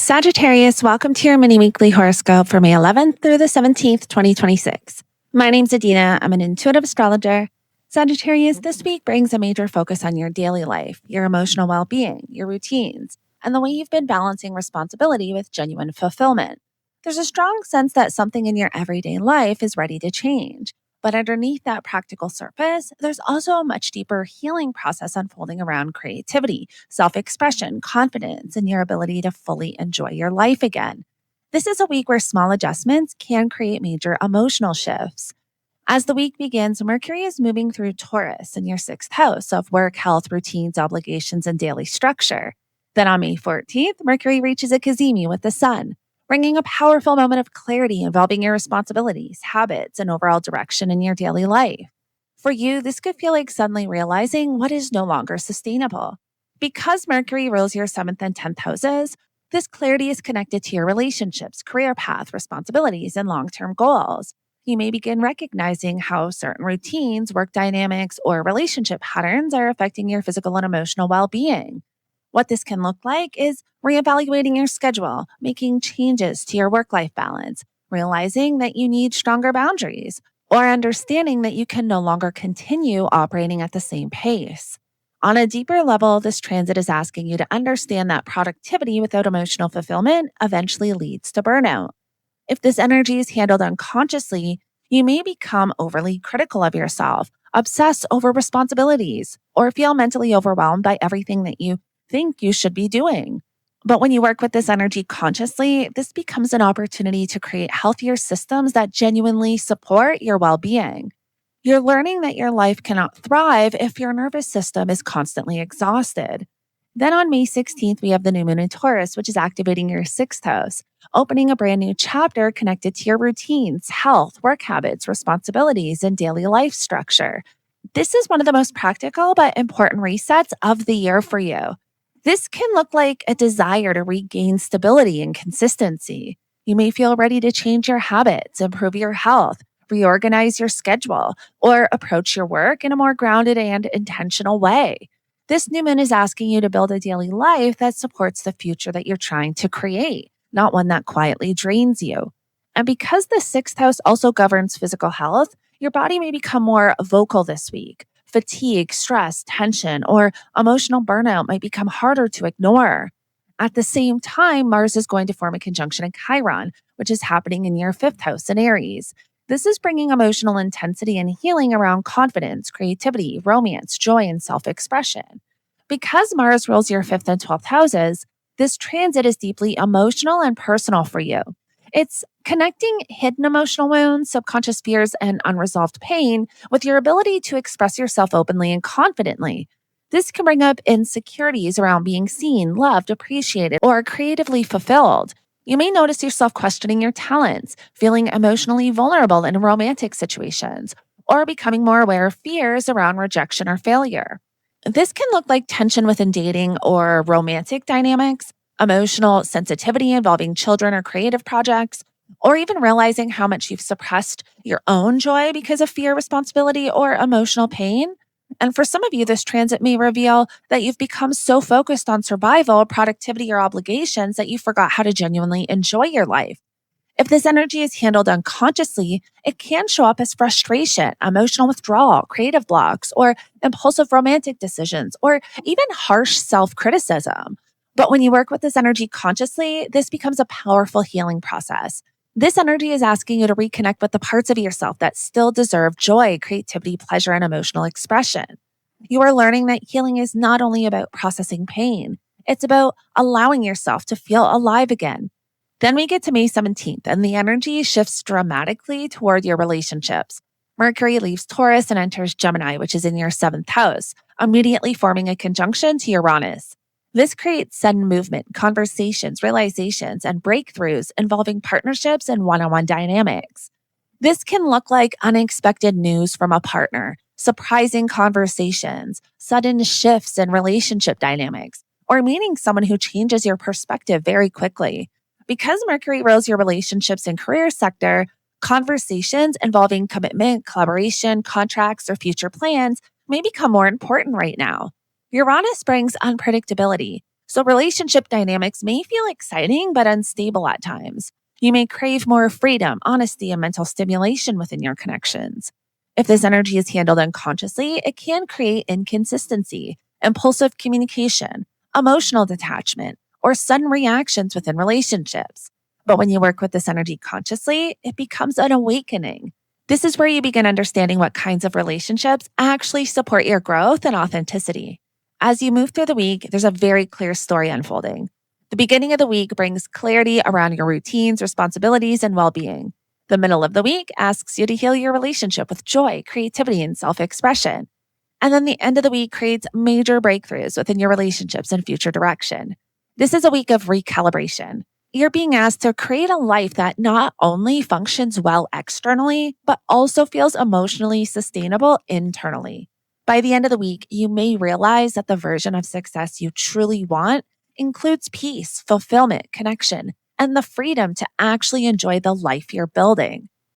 Sagittarius, welcome to your mini weekly horoscope for May 11th through the 17th, 2026. My name's Adina. I'm an intuitive astrologer. Sagittarius, this week brings a major focus on your daily life, your emotional well being, your routines, and the way you've been balancing responsibility with genuine fulfillment. There's a strong sense that something in your everyday life is ready to change. But underneath that practical surface, there's also a much deeper healing process unfolding around creativity, self expression, confidence, and your ability to fully enjoy your life again. This is a week where small adjustments can create major emotional shifts. As the week begins, Mercury is moving through Taurus in your sixth house of work, health, routines, obligations, and daily structure. Then on May 14th, Mercury reaches a Cazimi with the Sun, bringing a powerful moment of clarity involving your responsibilities, habits, and overall direction in your daily life. For you, this could feel like suddenly realizing what is no longer sustainable. Because Mercury rules your 7th and 10th houses, this clarity is connected to your relationships, career path, responsibilities, and long term goals. You may begin recognizing how certain routines, work dynamics, or relationship patterns are affecting your physical and emotional well being. What this can look like is reevaluating your schedule, making changes to your work life balance, realizing that you need stronger boundaries, or understanding that you can no longer continue operating at the same pace. On a deeper level, this transit is asking you to understand that productivity without emotional fulfillment eventually leads to burnout. If this energy is handled unconsciously, you may become overly critical of yourself, obsess over responsibilities, or feel mentally overwhelmed by everything that you think you should be doing. But when you work with this energy consciously, this becomes an opportunity to create healthier systems that genuinely support your well being. You're learning that your life cannot thrive if your nervous system is constantly exhausted. Then on May 16th, we have the new moon in Taurus, which is activating your sixth house, opening a brand new chapter connected to your routines, health, work habits, responsibilities, and daily life structure. This is one of the most practical but important resets of the year for you. This can look like a desire to regain stability and consistency. You may feel ready to change your habits, improve your health, reorganize your schedule, or approach your work in a more grounded and intentional way. This new moon is asking you to build a daily life that supports the future that you're trying to create, not one that quietly drains you. And because the sixth house also governs physical health, your body may become more vocal this week. Fatigue, stress, tension, or emotional burnout might become harder to ignore. At the same time, Mars is going to form a conjunction in Chiron, which is happening in your fifth house in Aries. This is bringing emotional intensity and healing around confidence, creativity, romance, joy, and self expression. Because Mars rules your fifth and 12th houses, this transit is deeply emotional and personal for you. It's connecting hidden emotional wounds, subconscious fears, and unresolved pain with your ability to express yourself openly and confidently. This can bring up insecurities around being seen, loved, appreciated, or creatively fulfilled. You may notice yourself questioning your talents, feeling emotionally vulnerable in romantic situations, or becoming more aware of fears around rejection or failure. This can look like tension within dating or romantic dynamics, emotional sensitivity involving children or creative projects, or even realizing how much you've suppressed your own joy because of fear, responsibility, or emotional pain. And for some of you, this transit may reveal that you've become so focused on survival, productivity, or obligations that you forgot how to genuinely enjoy your life. If this energy is handled unconsciously, it can show up as frustration, emotional withdrawal, creative blocks, or impulsive romantic decisions, or even harsh self criticism. But when you work with this energy consciously, this becomes a powerful healing process. This energy is asking you to reconnect with the parts of yourself that still deserve joy, creativity, pleasure, and emotional expression. You are learning that healing is not only about processing pain, it's about allowing yourself to feel alive again. Then we get to May 17th, and the energy shifts dramatically toward your relationships. Mercury leaves Taurus and enters Gemini, which is in your 7th house, immediately forming a conjunction to Uranus. This creates sudden movement, conversations, realizations, and breakthroughs involving partnerships and one-on-one dynamics. This can look like unexpected news from a partner, surprising conversations, sudden shifts in relationship dynamics, or meeting someone who changes your perspective very quickly. Because Mercury rules your relationships and career sector, conversations involving commitment, collaboration, contracts, or future plans may become more important right now. Uranus brings unpredictability, So, relationship dynamics may feel exciting but unstable at times. You may crave more freedom, honesty, and mental stimulation within your connections. If this energy is handled unconsciously, it can create inconsistency, impulsive communication, emotional detachment, or sudden reactions within relationships. But when you work with this energy consciously, it becomes an awakening. This is where you begin understanding what kinds of relationships actually support your growth and authenticity. As you move through the week, there's a very clear story unfolding. The beginning of the week brings clarity around your routines, responsibilities, and well being. The middle of the week asks you to heal your relationship with joy, creativity, and self expression. And then the end of the week creates major breakthroughs within your relationships and future direction. This is a week of recalibration. You're being asked to create a life that not only functions well externally, but also feels emotionally sustainable internally. By the end of the week, you may realize that the version of success you truly want includes peace, fulfillment, connection, and the freedom to actually enjoy the life you're building.